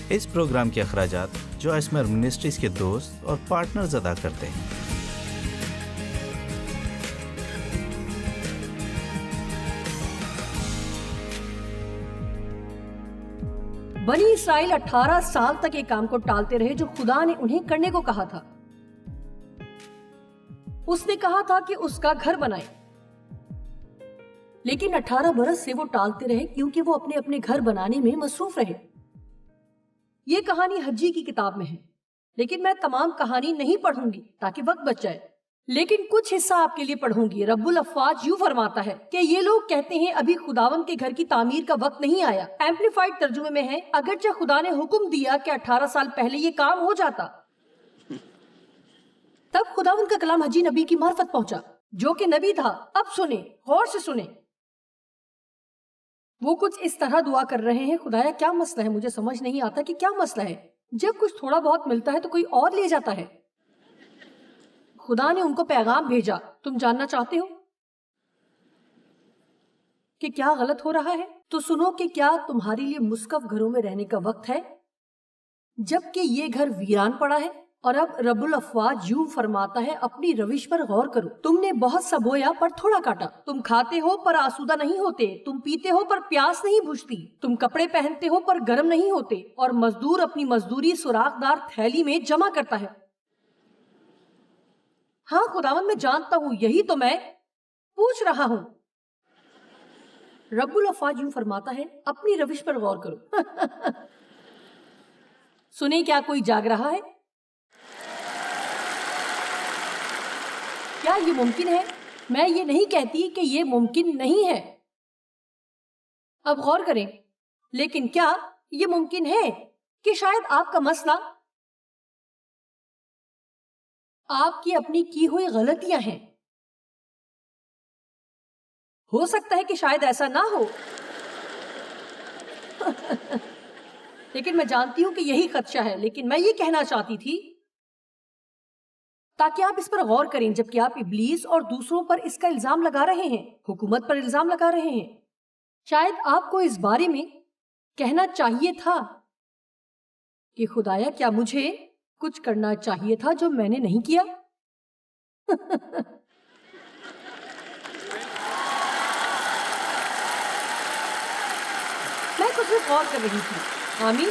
اس programme کے اخراجات جو اسمر منسٹریز کے دوست اور پارٹنرز ادا کرتے ہیں۔ بنی اسرائیل 18 سال تک ایک کام کو ٹالتے رہے جو خدا نے انہیں کرنے کو کہا تھا۔ اس نے کہا تھا کہ اس کا گھر بنائیں، لیکن 18 برس سے وہ ٹالتے رہے کیونکہ وہ اپنے اپنے گھر بنانے میں مصروف رہے۔ یہ کہانی حجی کی کتاب میں ہے، لیکن میں تمام کہانی نہیں پڑھوں گی تاکہ وقت بچ جائے، لیکن کچھ حصہ آپ کے لیے پڑھوں گی۔ رب الافواج یوں فرماتا ہے کہ یہ لوگ کہتے ہیں ابھی خداوند کے گھر کی تعمیر کا وقت نہیں آیا۔ ایمپلیفائڈ ترجمے میں ہے، اگرچہ خدا نے حکم دیا کہ 18 سال پہلے یہ کام ہو جاتا، تب خداوند کا کلام حجی نبی کی معرفت پہنچا جو کہ نبی تھا۔ اب سنیں، غور سے سنیں۔ وہ کچھ اس طرح دعا کر رہے ہیں، خدایا کیا مسئلہ ہے؟ مجھے سمجھ نہیں آتا کہ کیا مسئلہ ہے۔ جب کچھ تھوڑا بہت ملتا ہے تو کوئی اور لے جاتا ہے۔ خدا نے ان کو پیغام بھیجا، تم جاننا چاہتے ہو کہ کیا غلط ہو رہا ہے؟ تو سنو کہ کیا تمہارے لیے مسکف گھروں میں رہنے کا وقت ہے جبکہ یہ گھر ویران پڑا ہے؟ اور اب رب الافواج یوں فرماتا ہے، اپنی روش پر غور کرو۔ تم نے بہت سا بویا پر تھوڑا کاٹا، تم کھاتے ہو پر آسودہ نہیں ہوتے، تم پیتے ہو پر پیاس نہیں بجھتی، تم کپڑے پہنتے ہو پر گرم نہیں ہوتے، اور مزدور اپنی مزدوری سوراخ دار تھیلی میں جمع کرتا ہے۔ ہاں خداوند، میں جانتا ہوں، یہی تو میں پوچھ رہا ہوں۔ رب الافواج یوں فرماتا ہے، اپنی روش پر غور کرو۔ سنیں، کیا کوئی جاگ رہا ہے؟ کیا یہ ممکن ہے؟ میں یہ نہیں کہتی کہ یہ ممکن نہیں ہے، اب غور کریں، لیکن کیا یہ ممکن ہے کہ شاید آپ کا مسئلہ آپ کی اپنی کی ہوئی غلطیاں ہیں؟ ہو سکتا ہے کہ شاید ایسا نہ ہو، لیکن میں جانتی ہوں کہ یہی خدشہ ہے، لیکن میں یہ کہنا چاہتی تھی تاکہ آپ اس پر غور کریں، جبکہ آپ ابلیس اور دوسروں پر اس کا الزام لگا رہے ہیں، حکومت پر الزام لگا رہے ہیں۔ شاید آپ کو اس بارے میں کہنا چاہیے تھا کہ خدایا کیا مجھے کچھ کرنا چاہیے تھا جو میں نے نہیں کیا؟ میں کچھ بھی غور کر رہی تھی۔ آمین۔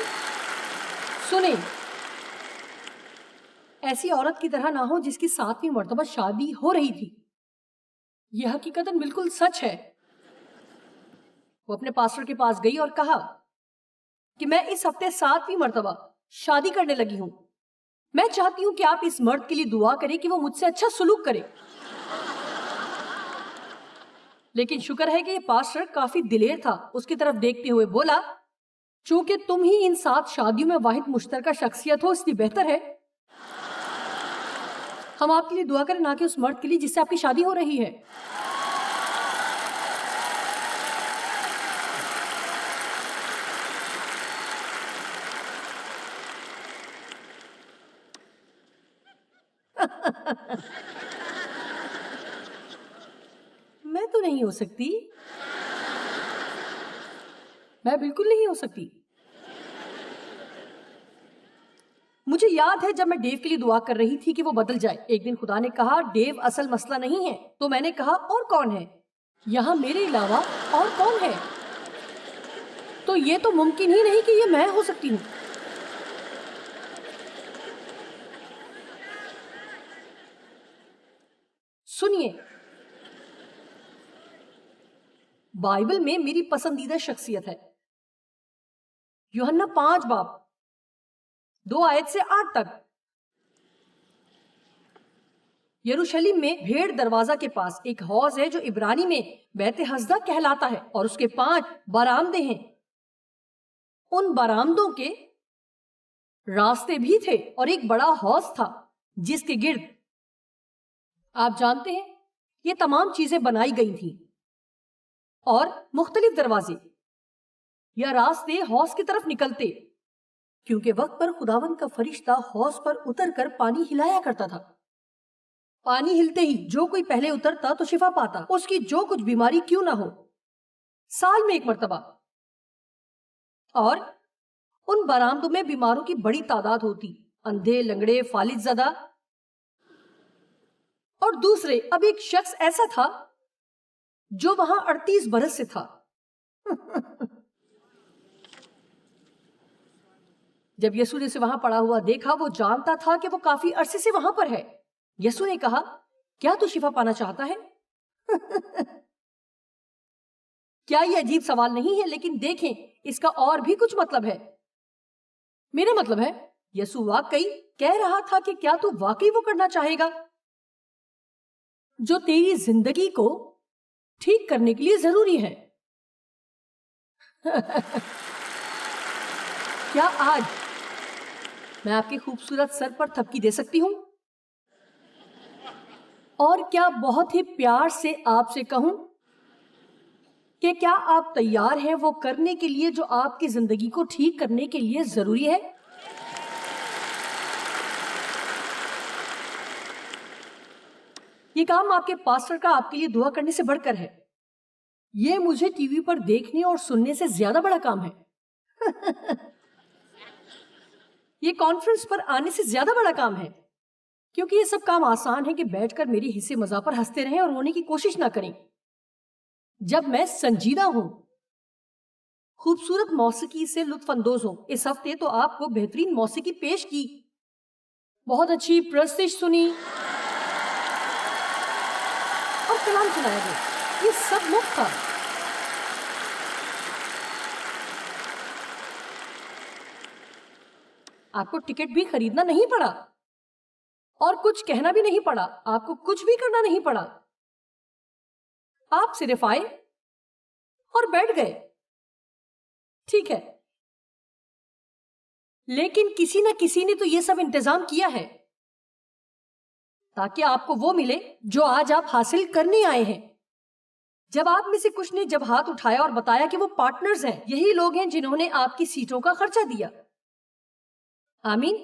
سنیں، ایسی عورت کی طرح نہ ہو جس کی 7ویں مرتبہ شادی ہو رہی تھی۔ یہ حقیقتاً بالکل سچ ہے۔ وہ اپنے پاسٹر کے پاس گئی اور کہا کہ میں اس ہفتے 7ویں مرتبہ شادی کرنے لگی ہوں، میں چاہتی ہوں کہ آپ اس مرد کے لیے دعا کریں کہ وہ مجھ سے اچھا سلوک کرے۔ لیکن شکر ہے کہ یہ پاسٹر کافی دلیر تھا، اس کی طرف دیکھتے ہوئے بولا، چونکہ تم ہی ان 7 شادیوں میں واحد مشترکہ شخصیت ہو، اس لیے بہتر ہے ہم آپ کے لیے دعا کریں، نہ کہ اس مرد کے لیے جس سے آپ کی شادی ہو رہی ہے۔ میں تو نہیں ہو سکتی، میں بالکل نہیں ہو سکتی۔ مجھے یاد ہے جب میں ڈیو کے لیے دعا کر رہی تھی کہ وہ بدل جائے، ایک دن خدا نے کہا ڈیو اصل مسئلہ نہیں ہے، تو میں نے کہا اور کون ہے؟ یہاں میرے علاوہ اور کون ہے؟ تو یہ تو ممکن ہی نہیں کہ یہ میں ہو سکتی ہوں۔ سنیے، بائبل میں میری پسندیدہ شخصیت ہے یوحنا 5 باب 2 آیت سے 8 تک۔ یروشلم میں بھیڑ دروازہ کے پاس ایک حوض ہے جو عبرانی میں بیت حسدہ کہلاتا ہے، اور اس کے 5 برآمدے ہیں۔ ان برآمدوں کے راستے بھی تھے اور ایک بڑا حوض تھا جس کے گرد، آپ جانتے ہیں، یہ تمام چیزیں بنائی گئی تھیں، اور مختلف دروازے یا راستے حوض کی طرف نکلتے، کیونکہ وقت پر خداوند کا فرشتہ حوض پر اتر کر پانی ہلایا کرتا تھا۔ پانی ہلتے ہی جو کوئی پہلے اترتا تو شفا پاتا، اس کی جو کچھ بیماری کیوں نہ ہو، سال میں 1 مرتبہ۔ اور ان برآمدوں میں بیماروں کی بڑی تعداد ہوتی، اندھے، لنگڑے، فالج زدہ. اور دوسرے، اب ایک شخص ایسا تھا جو وہاں 38 برس سے تھا. جب یسوع نے اسے وہاں پڑا ہوا دیکھا، وہ جانتا تھا کہ وہ کافی عرصے سے وہاں پر ہے. یسوع نے کہا، کیا تو شفا پانا چاہتا ہے؟ کیا یہ عجیب سوال نہیں ہے؟ لیکن دیکھیں، اس کا اور بھی کچھ مطلب ہے. میرا مطلب ہے، یسوع واقعی کہہ رہا تھا کہ کیا تو واقعی وہ کرنا چاہے گا جو تیری زندگی کو ٹھیک کرنے کے لیے ضروری ہے. کیا آج میں آپ کے خوبصورت سر پر تھپکی دے سکتی ہوں؟ اور کیا بہت ہی پیار سے آپ سے کہوں کہ کیا آپ تیار ہیں وہ کرنے کے لیے جو آپ کی زندگی کو ٹھیک کرنے کے لیے ضروری ہے؟ یہ کام آپ کے پاسٹر کا آپ کے لیے دعا کرنے سے بڑھ کر ہے. یہ مجھے ٹی وی پر دیکھنے اور سننے سے زیادہ بڑا کام ہے. یہ کانفرنس پر آنے سے زیادہ بڑا کام ہے، کیونکہ یہ سب کام آسان ہے کہ بیٹھ کر میری حصے مزاح پر ہنستے رہیں اور رونے کی کوشش نہ کریں. جب میں سنجیدہ ہوں، خوبصورت موسیقی سے لطف اندوز ہوں. اس ہفتے تو آپ کو بہترین موسیقی پیش کی، بہت اچھی پرستش سنی اور کلام سنایا گیا. یہ سب مفت تھا. آپ کو ٹکٹ بھی خریدنا نہیں پڑا اور کچھ کہنا بھی نہیں پڑا. آپ کو کچھ بھی کرنا نہیں پڑا. آپ صرف آئے اور بیٹھ گئے. ٹھیک ہے، لیکن کسی نہ کسی نے تو یہ سب انتظام کیا ہے تاکہ آپ کو وہ ملے جو آج آپ حاصل کرنے آئے ہیں. جب آپ میں سے کچھ نے جب ہاتھ اٹھایا اور بتایا کہ وہ پارٹنرز ہیں، یہی لوگ ہیں جنہوں نے آپ کی سیٹوں کا خرچہ دیا. آمین.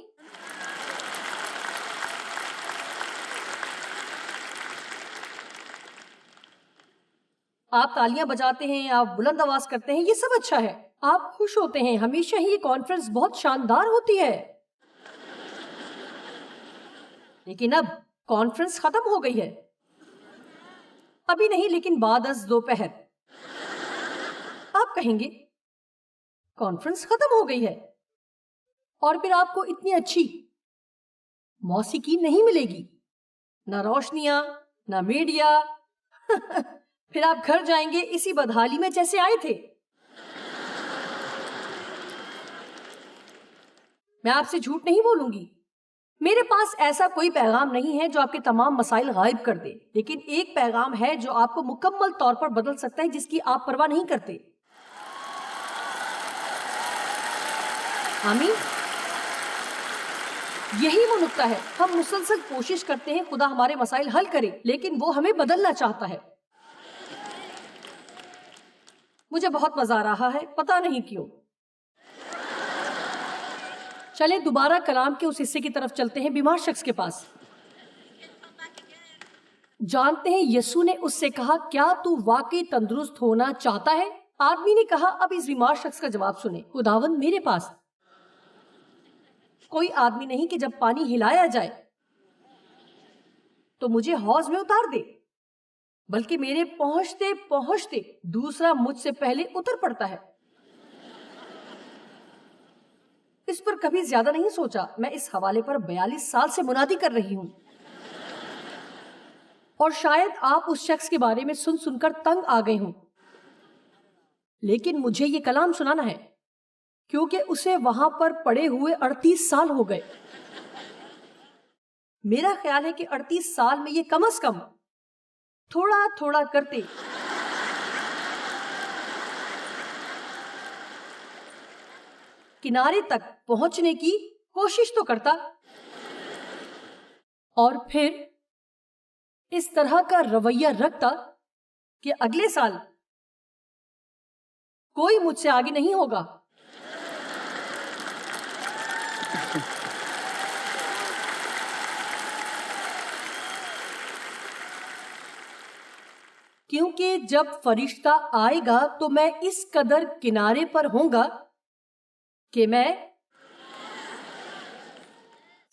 آپ تالیاں بجاتے ہیں، آپ بلند آواز کرتے ہیں، یہ سب اچھا ہے. آپ خوش ہوتے ہیں. ہمیشہ ہی یہ کانفرنس بہت شاندار ہوتی ہے. لیکن اب کانفرنس ختم ہو گئی ہے. ابھی نہیں، لیکن بعد از دوپہر آپ کہیں گے کانفرنس ختم ہو گئی ہے، اور پھر آپ کو اتنی اچھی موسیقی نہیں ملے گی، نہ روشنیاں، نہ میڈیا. پھر آپ گھر جائیں گے اسی بدحالی میں جیسے آئے تھے. میں آپ سے جھوٹ نہیں بولوں گی. میرے پاس ایسا کوئی پیغام نہیں ہے جو آپ کے تمام مسائل غائب کر دے، لیکن ایک پیغام ہے جو آپ کو مکمل طور پر بدل سکتا ہے، جس کی آپ پرواہ نہیں کرتے. آمین. یہی وہ نقطہ ہے. ہم مسلسل کوشش کرتے ہیں خدا ہمارے مسائل حل کرے، لیکن وہ ہمیں بدلنا چاہتا ہے. مجھے بہت مزہ آ رہا ہے، پتہ نہیں کیوں. چلے دوبارہ کلام کے اس حصے کی طرف چلتے ہیں، بیمار شخص کے پاس. جانتے ہیں یسوع نے اس سے کہا، کیا تو واقعی تندرست ہونا چاہتا ہے؟ آدمی نے کہا، اب اس بیمار شخص کا جواب سنیں. خداوند، میرے پاس کوئی آدمی نہیں کہ جب پانی ہلایا جائے تو مجھے حوض میں اتار دے، بلکہ میرے پہنچتے پہنچتے دوسرا مجھ سے پہلے اتر پڑتا ہے. اس پر کبھی زیادہ نہیں سوچا. میں اس حوالے پر 42 سال سے منادی کر رہی ہوں، اور شاید آپ اس شخص کے بارے میں سن سن کر تنگ آ گئے ہوں، لیکن مجھے یہ کلام سنانا ہے کیونکہ اسے وہاں پر پڑے ہوئے 38 سال ہو گئے. میرا خیال ہے کہ 38 سال میں یہ کم از کم تھوڑا تھوڑا کرتے کنارے تک پہنچنے کی کوشش تو کرتا، اور پھر اس طرح کا رویہ رکھتا کہ اگلے سال کوئی مجھ سے آگے نہیں ہوگا. کیونکہ جب فرشتہ آئے گا تو میں اس قدر کنارے پر ہوں گا کہ میں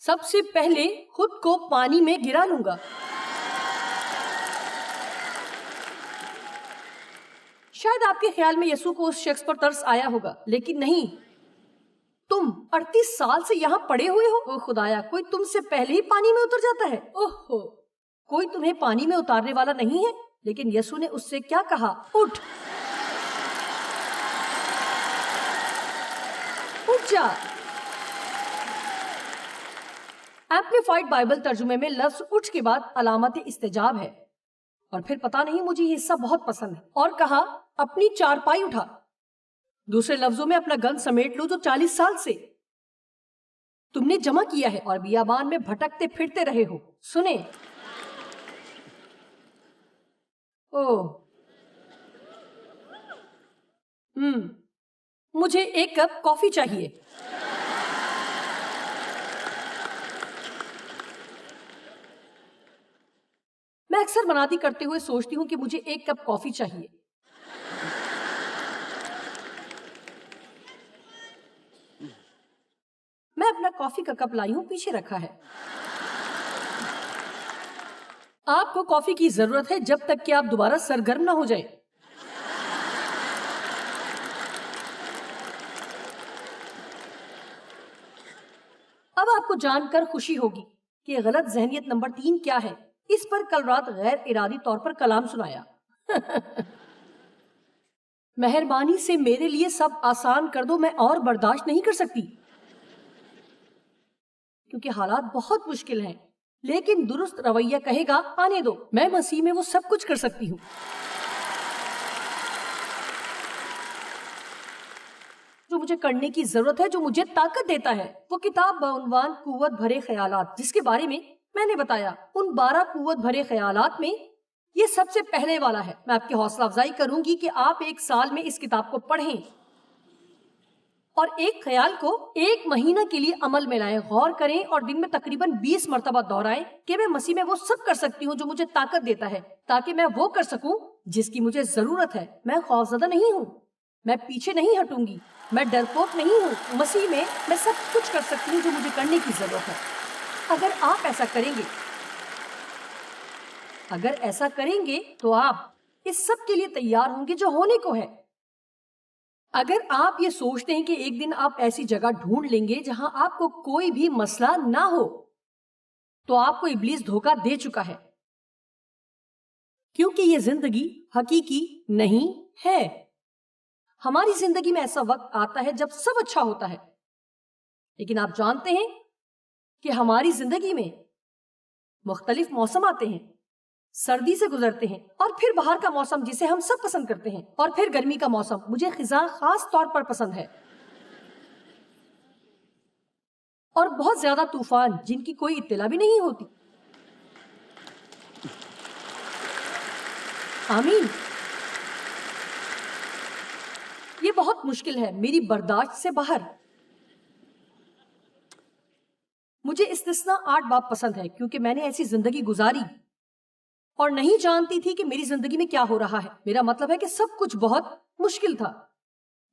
سب سے پہلے خود کو پانی میں گرا لوں گا. شاید آپ کے خیال میں یسوع کو اس شخص پر ترس آیا ہوگا، لیکن نہیں. تم 38 سال سے یہاں پڑے ہوئے ہو. او خدایا، کوئی تم سے پہلے ہی پانی میں اتر جاتا ہے. اوہ، کوئی تمہیں پانی میں اتارنے والا نہیں ہے. لیکن یسوع نے اس سے کیا کہا؟ اٹھ جا. ایمپلیفائڈ بائبل ترجمے میں لفظ اٹھ کے بعد علامت استجاب ہے. اور پھر پتا نہیں، مجھے یہ حصہ بہت پسند ہے. اور کہا اپنی چارپائی اٹھا. دوسرے لفظوں میں اپنا گن سمیٹ لو جو 40 سال سے تم نے جمع کیا ہے اور بیابان میں بھٹکتے پھرتے رہے ہو. سنیں، مجھے 1 کپ کافی چاہیے. میں اکثر منادی کرتے ہوئے سوچتی ہوں کہ مجھے 1 کپ کافی چاہیے. میں اپنا کافی کا کپ لائی ہوں، پیچھے رکھا ہے. آپ کو کافی کی ضرورت ہے جب تک کہ آپ دوبارہ سرگرم نہ ہو جائیں. اب آپ کو جان کر خوشی ہوگی کہ غلط ذہنیت نمبر 3 کیا ہے. اس پر کل رات غیر ارادی طور پر کلام سنایا. مہربانی سے میرے لیے سب آسان کر دو، میں اور برداشت نہیں کر سکتی. کیونکہ حالات بہت مشکل ہیں. لیکن درست رویہ کہے گا آنے دو، میں مسیح میں وہ سب کچھ کر سکتی ہوں. جو مجھے کرنے کی ضرورت ہے، جو مجھے طاقت دیتا ہے. وہ کتاب بعنوان قوت بھرے خیالات، جس کے بارے میں نے بتایا. ان 12 قوت بھرے خیالات میں یہ سب سے پہلے والا ہے. میں آپ کی حوصلہ افزائی کروں گی کہ آپ 1 سال میں اس کتاب کو پڑھیں اور ایک خیال کو 1 مہینہ کے لیے عمل میں لائیں. غور کریں اور دن میں تقریباً 20 مرتبہ دہرائیں کہ میں مسیح میں وہ سب کر سکتی ہوں جو مجھے طاقت دیتا ہے، تاکہ میں وہ کر سکوں جس کی مجھے ضرورت ہے. میں خوفزدہ نہیں ہوں، میں پیچھے نہیں ہٹوں گی، میں ڈرپوک نہیں ہوں. مسیح میں میں سب کچھ کر سکتی ہوں جو مجھے کرنے کی ضرورت ہے. اگر آپ ایسا کریں گے تو آپ اس سب کے لیے تیار ہوں گے جو ہونے کو ہے. اگر آپ یہ سوچتے ہیں کہ ایک دن آپ ایسی جگہ ڈھونڈ لیں گے جہاں آپ کو کوئی بھی مسئلہ نہ ہو، تو آپ کو ابلیس دھوکہ دے چکا ہے. کیونکہ یہ زندگی حقیقی نہیں ہے. ہماری زندگی میں ایسا وقت آتا ہے جب سب اچھا ہوتا ہے، لیکن آپ جانتے ہیں کہ ہماری زندگی میں مختلف موسم آتے ہیں. سردی سے گزرتے ہیں، اور پھر باہر کا موسم جسے ہم سب پسند کرتے ہیں، اور پھر گرمی کا موسم. مجھے خزاں خاص طور پر پسند ہے. اور بہت زیادہ طوفان جن کی کوئی اطلاع بھی نہیں ہوتی. آمین. یہ بہت مشکل ہے، میری برداشت سے باہر. مجھے استثناء 8 باب پسند ہے کیونکہ میں نے ایسی زندگی گزاری اور نہیں جانتی تھی کہ میری زندگی میں کیا ہو رہا ہے. میرا مطلب ہے کہ سب کچھ بہت مشکل تھا.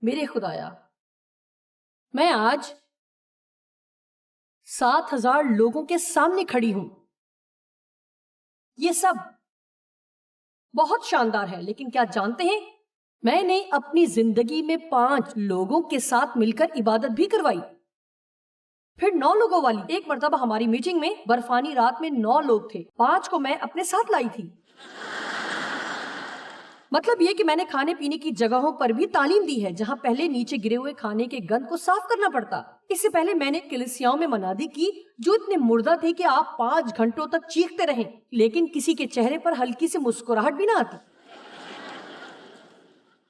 میرے خدایا، میں آج 7000 لوگوں کے سامنے کھڑی ہوں. یہ سب بہت شاندار ہے، لیکن کیا جانتے ہیں، میں نے اپنی زندگی میں 5 لوگوں کے ساتھ مل کر عبادت بھی کروائی. پھر 9 لوگوں والی. ایک مرتبہ ہماری میٹنگ میں برفانی رات میں 9 لوگ تھے. 5 کو میں اپنے ساتھ لائی تھی. مطلب یہ کہ میں نے کھانے پینے کی جگہوں پر بھی تعلیم دی ہے جہاں پہلے نیچے گرے ہوئے کھانے کے گند کو صاف کرنا پڑتا. اس سے پہلے میں نے کلیسیاؤں میں منادی کی جو اتنے مردہ تھے کہ آپ 5 گھنٹوں تک چیختے رہیں لیکن کسی کے چہرے پر ہلکی سی مسکراہٹ بھی نہ آتی.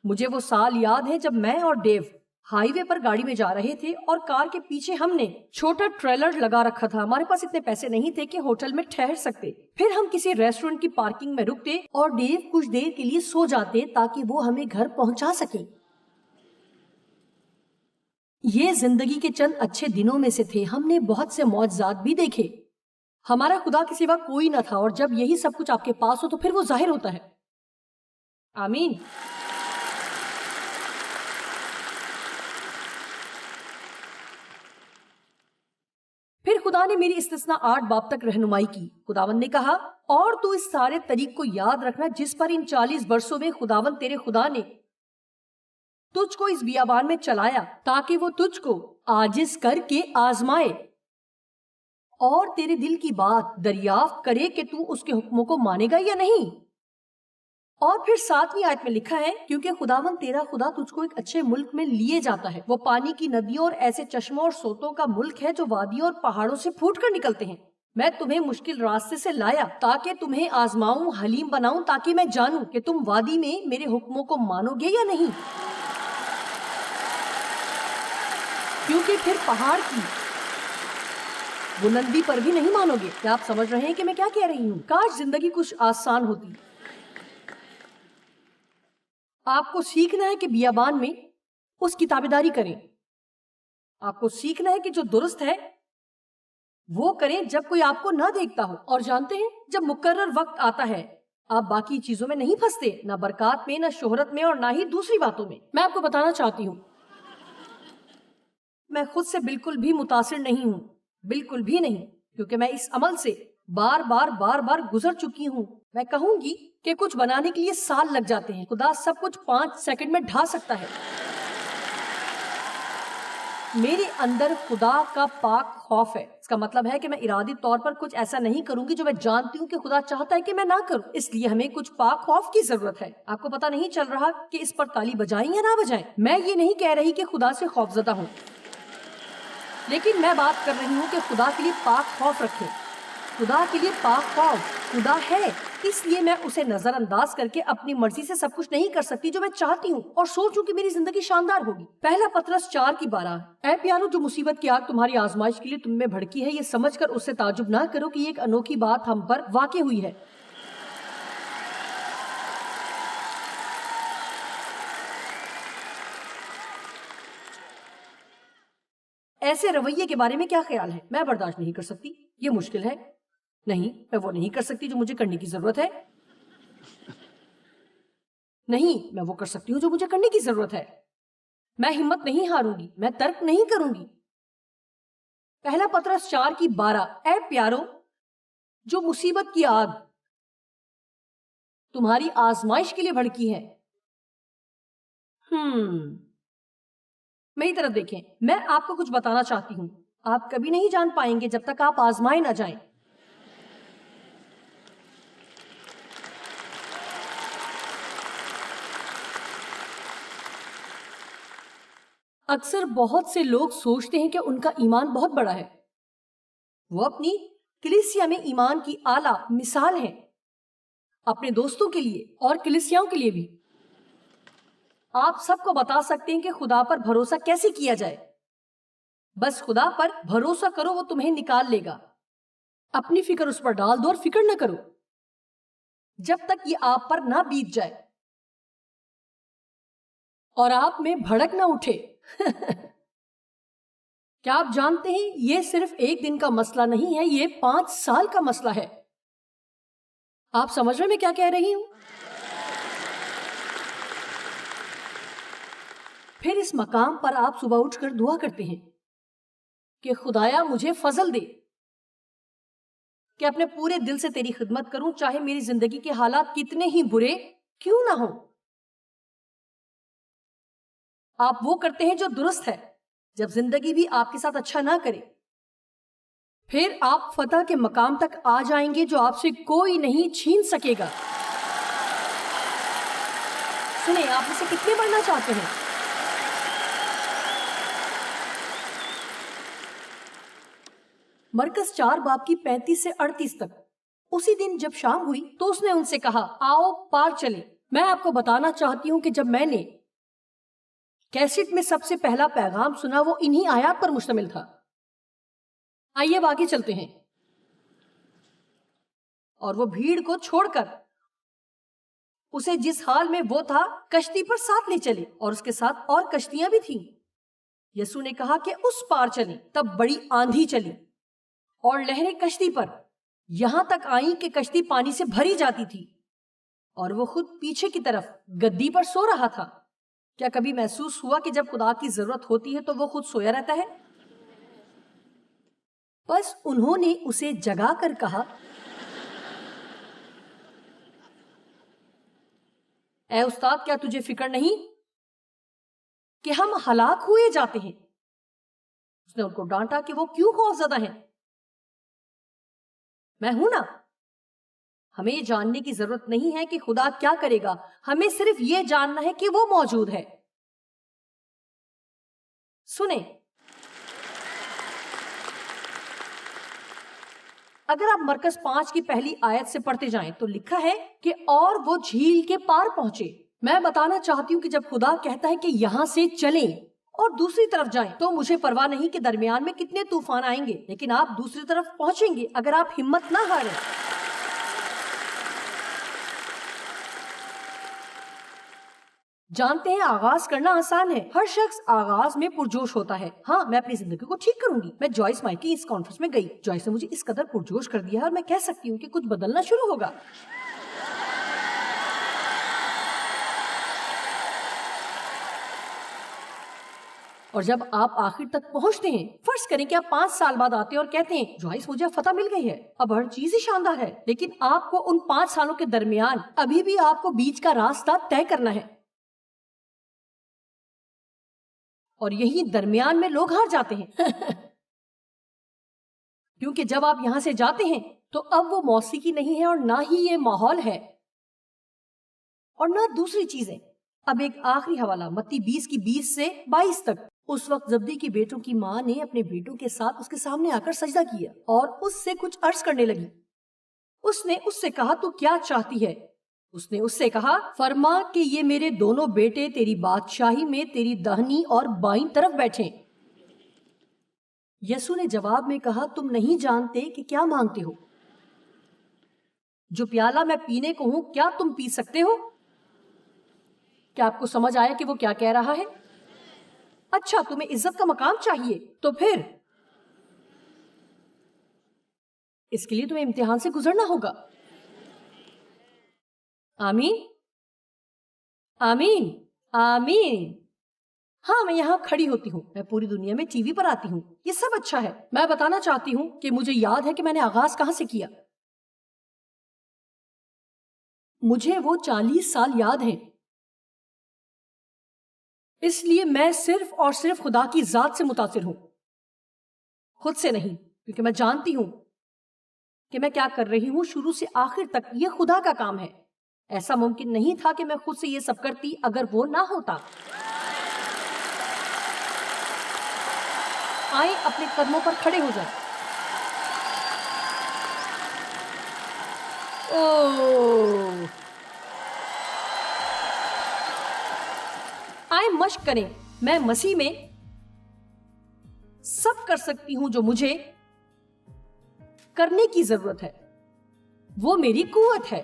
مجھے وہ سال یاد ہے جب میں اور ڈیو ہائی وے پر گاڑی میں جا رہے تھے اور کار کے پیچھے ہم نے چھوٹا ٹریلر لگا رکھا تھا. ہمارے پاس اتنے پیسے نہیں تھے کہ ہوٹل میں ٹھہر سکتے. پھر ہم کسی ریسٹورنٹ کی پارکنگ میں رکتے اور ڈیو کچھ دیر کے لیے سو جاتے تاکہ وہ ہمیں گھر پہنچا سکے. یہ زندگی کے چند اچھے دنوں میں سے تھے. ہم نے بہت سے معجزات بھی دیکھے. ہمارا خدا کے سوا کوئی نہ تھا، اور جب یہی سب کچھ آپ کے پاس ہو تو پھر وہ ظاہر ہوتا ہے. آمین. خدا نے میری استثنا 8 باب تک رہنمائی کی۔ خداوند نے کہا، اور تو اس سارے طریق کو یاد رکھنا جس پر ان 40 برسوں میں خداوند تیرے خدا نے تجھ کو اس بیابان میں چلایا، تاکہ وہ تجھ کو عاجز کر کے آزمائے اور تیرے دل کی بات دریافت کرے کہ تو اس کے حکموں کو مانے گا یا نہیں۔ اور پھر 7ویں آیت میں لکھا ہے، کیونکہ خداوند تیرا خدا تجھ کو ایک اچھے ملک میں لیے جاتا ہے، وہ پانی کی ندیوں اور ایسے چشموں اور سوتوں کا ملک ہے جو وادیوں اور پہاڑوں سے پھوٹ کر نکلتے ہیں۔ میں تمہیں مشکل راستے سے لایا تاکہ تمہیں آزماؤں، حلیم بناؤں، تاکہ میں جانوں کہ تم وادی میں میرے حکموں کو مانو گے یا نہیں، کیونکہ پھر پہاڑ کی بلندی پر بھی نہیں مانو گے۔ کیا آپ سمجھ رہے ہیں کہ میں کیا کہہ رہی ہوں؟ کاش زندگی کچھ آسان ہوتی۔ آپ کو سیکھنا ہے کہ بیابان میں اس کی تابعداری کریں۔ آپ کو سیکھنا ہے کہ جو درست ہے وہ کریں جب کوئی آپ کو نہ دیکھتا ہو۔ اور جانتے ہیں، جب مقرر وقت آتا ہے آپ باقی چیزوں میں نہیں پھنستے، نہ برکات میں، نہ شہرت میں، اور نہ ہی دوسری باتوں میں۔ میں آپ کو بتانا چاہتی ہوں، میں خود سے بالکل بھی متاثر نہیں ہوں، بالکل بھی نہیں، کیونکہ میں اس عمل سے بار بار گزر چکی ہوں۔ میں کہوں گی کہ کچھ بنانے کے لیے سال لگ جاتے ہیں، خدا سب کچھ 5 سیکنڈ میں ڈھا سکتا ہے۔ میرے اندر خدا کا پاک خوف ہے۔ اس کا مطلب ہے کہ میں ارادی طور پر کچھ ایسا نہیں کروں گی جو میں جانتی ہوں کہ خدا چاہتا ہے کہ میں نہ کروں۔ اس لیے ہمیں کچھ پاک خوف کی ضرورت ہے۔ آپ کو پتہ نہیں چل رہا کہ اس پر تالی بجائیں یا نہ بجائیں۔ میں یہ نہیں کہہ رہی کہ خدا سے خوفزدہ ہوں، لیکن میں بات کر رہی ہوں کہ خدا کے لیے پاک خوف رکھیں۔ خدا کے لیے پاک خوف خدا ہے، اس لیے میں اسے نظر انداز کر کے اپنی مرضی سے سب کچھ نہیں کر سکتی جو میں چاہتی ہوں اور سوچوں کہ میری زندگی شاندار ہوگی۔ پہلا پطرس 4:12، اے پیارو، جو مصیبت کی آگ تمہاری آزمائش کے لیے تم میں بھڑکی ہے، یہ سمجھ کر اس سے تعجب نہ کرو کہ یہ ایک انوکھی بات ہم پر واقع ہوئی ہے۔ ایسے رویے کے بارے میں کیا خیال ہے؟ میں برداشت نہیں کر سکتی، یہ مشکل ہے، نہیں، میں وہ نہیں کر سکتی جو مجھے کرنے کی ضرورت ہے، نہیں، میں وہ کر سکتی ہوں جو مجھے کرنے کی ضرورت ہے۔ میں ہمت نہیں ہاروں گی، میں ترک نہیں کروں گی۔ پہلا پطرس 4:12، اے پیارو، جو مصیبت کی آگ تمہاری آزمائش کے لیے بھڑکی ہے۔ میری طرف دیکھیں، میں آپ کو کچھ بتانا چاہتی ہوں، آپ کبھی نہیں جان پائیں گے جب تک آپ آزمائے نہ جائیں۔ اکثر بہت سے لوگ سوچتے ہیں کہ ان کا ایمان بہت بڑا ہے، وہ اپنی کلیسیا میں ایمان کی اعلیٰ مثال ہیں، اپنے دوستوں کے لیے اور کلیسیاؤں کے لیے بھی۔ آپ سب کو بتا سکتے ہیں کہ خدا پر بھروسہ کیسے کیا جائے۔ بس خدا پر بھروسہ کرو، وہ تمہیں نکال لے گا۔ اپنی فکر اس پر ڈال دو اور فکر نہ کرو جب تک یہ آپ پر نہ بیت جائے اور آپ میں بھڑک نہ اٹھے۔ کیا آپ جانتے ہیں یہ صرف ایک دن کا مسئلہ نہیں ہے، یہ 5 سال کا مسئلہ ہے۔ آپ سمجھ رہے میں کیا کہہ رہی ہوں؟ پھر اس مقام پر آپ صبح اٹھ کر دعا کرتے ہیں کہ خدایا مجھے فضل دے کہ اپنے پورے دل سے تیری خدمت کروں، چاہے میری زندگی کے حالات کتنے ہی برے کیوں نہ ہوں۔ آپ وہ کرتے ہیں جو درست ہے جب زندگی بھی آپ کے ساتھ اچھا نہ کرے۔ پھر آپ فتح کے مقام تک آ جائیں گے جو آپ سے کوئی نہیں چھین سکے گا۔ سنیں، آپ اسے کتنے بڑھنا چاہتے ہیں؟ مرکز 4:35 سے 38 تک۔ اسی دن جب شام ہوئی تو اس نے ان سے کہا، آؤ پار چلیں۔ میں آپ کو بتانا چاہتی ہوں کہ جب میں نے کیسٹ میں سب سے پہلا پیغام سنا وہ انہی آیات پر مشتمل تھا۔ آئیے اب آگے چلتے ہیں۔ اور وہ بھیڑ کو چھوڑ کر اسے جس حال میں وہ تھا کشتی پر ساتھ لے چلے، اور اس کے ساتھ اور کشتیاں بھی تھیں۔ یسوع نے کہا کہ اس پار چلیں۔ تب بڑی آندھی چلی اور لہریں کشتی پر یہاں تک آئیں کہ کشتی پانی سے بھری جاتی تھی، اور وہ خود پیچھے کی طرف گدی پر سو رہا تھا۔ کیا کبھی محسوس ہوا کہ جب خدا کی ضرورت ہوتی ہے تو وہ خود سویا رہتا ہے؟ بس انہوں نے اسے جگا کر کہا، اے استاد، کیا تجھے فکر نہیں کہ ہم ہلاک ہوئے جاتے ہیں؟ اس نے ان کو ڈانٹا کہ وہ کیوں خوفزدہ ہیں؟ میں ہوں نا۔ ہمیں یہ جاننے کی ضرورت نہیں ہے کہ خدا کیا کرے گا، ہمیں صرف یہ جاننا ہے کہ وہ موجود ہے۔ سنیں، اگر آپ مرکز 5 کی پہلی آیت سے پڑھتے جائیں تو لکھا ہے کہ اور وہ جھیل کے پار پہنچے۔ میں بتانا چاہتی ہوں کہ جب خدا کہتا ہے کہ یہاں سے چلیں اور دوسری طرف جائیں تو مجھے پرواہ نہیں کہ درمیان میں کتنے طوفان آئیں گے، لیکن آپ دوسری طرف پہنچیں گے اگر آپ ہمت نہ ہاریں۔ جانتے ہیں آغاز کرنا آسان ہے، ہر شخص آغاز میں پرجوش ہوتا ہے۔ ہاں، میں اپنی زندگی کو ٹھیک کروں گی۔ میں جوائس مائی کی اس کانفرنس میں گئی، جوائس نے مجھے اس قدر پرجوش کر دیا ہے اور میں کہہ سکتی ہوں کہ کچھ بدلنا شروع ہوگا۔ اور جب آپ آخر تک پہنچتے ہیں، فرض کریں کہ آپ 5 سال بعد آتے ہیں اور کہتے ہیں جوائس مجھے فتح مل گئی ہے، اب ہر چیز ہی شاندار ہے، لیکن آپ کو ان 5 سالوں کے درمیان ابھی بھی آپ کو بیچ کا راستہ طے کرنا ہے، اور یہی درمیان میں لوگ ہار جاتے ہیں۔ کیونکہ جب آپ یہاں سے جاتے ہیں تو اب وہ موسیقی نہیں ہے اور نہ ہی یہ ماحول ہے اور نہ دوسری چیزیں۔ اب ایک آخری حوالہ، متی 20 کی 20 سے 22 تک۔ اس وقت زبدی کی بیٹوں کی ماں نے اپنے بیٹوں کے ساتھ اس کے سامنے آ کر سجدہ کیا اور اس سے کچھ عرض کرنے لگی۔ اس نے اس سے کہا، تو کیا چاہتی ہے؟ اس نے اس سے کہا، فرما کہ یہ میرے دونوں بیٹے تیری بادشاہی میں تیری داہنی اور بائیں طرف بیٹھیں۔ یسوع نے جواب میں کہا، تم نہیں جانتے کہ کیا مانگتے ہو۔ جو پیالہ میں پینے کو ہوں کیا تم پی سکتے ہو؟ کیا آپ کو سمجھ آیا کہ وہ کیا کہہ رہا ہے؟ اچھا، تمہیں عزت کا مقام چاہیے، تو پھر اس کے لیے تمہیں امتحان سے گزرنا ہوگا۔ آمین، آمین، آمین۔ ہاں، میں یہاں کھڑی ہوتی ہوں، میں پوری دنیا میں ٹی وی پر آتی ہوں، یہ سب اچھا ہے۔ میں بتانا چاہتی ہوں کہ مجھے یاد ہے کہ میں نے آغاز کہاں سے کیا۔ مجھے وہ 40 سال یاد ہیں، اس لیے میں صرف اور صرف خدا کی ذات سے متاثر ہوں، خود سے نہیں، کیونکہ میں جانتی ہوں کہ میں کیا کر رہی ہوں۔ شروع سے آخر تک یہ خدا کا کام ہے۔ ایسا ممکن نہیں تھا کہ میں خود سے یہ سب کرتی اگر وہ نہ ہوتا۔ آئیں اپنے قدموں پر کھڑے ہو جائیں۔ آئیں مشق کریں۔ میں مسیح میں سب کر سکتی ہوں جو مجھے کرنے کی ضرورت ہے، وہ میری قوت ہے۔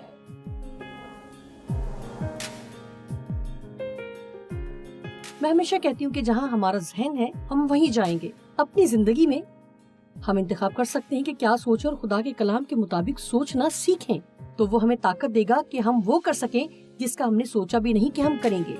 میں ہمیشہ کہتی ہوں کہ جہاں ہمارا ذہن ہے ہم وہیں جائیں گے۔ اپنی زندگی میں ہم انتخاب کر سکتے ہیں کہ کیا سوچیں اور خدا کے کلام کے مطابق سوچنا سیکھیں، تو وہ ہمیں طاقت دے گا کہ ہم وہ کر سکیں جس کا ہم نے سوچا بھی نہیں کہ ہم کریں گے۔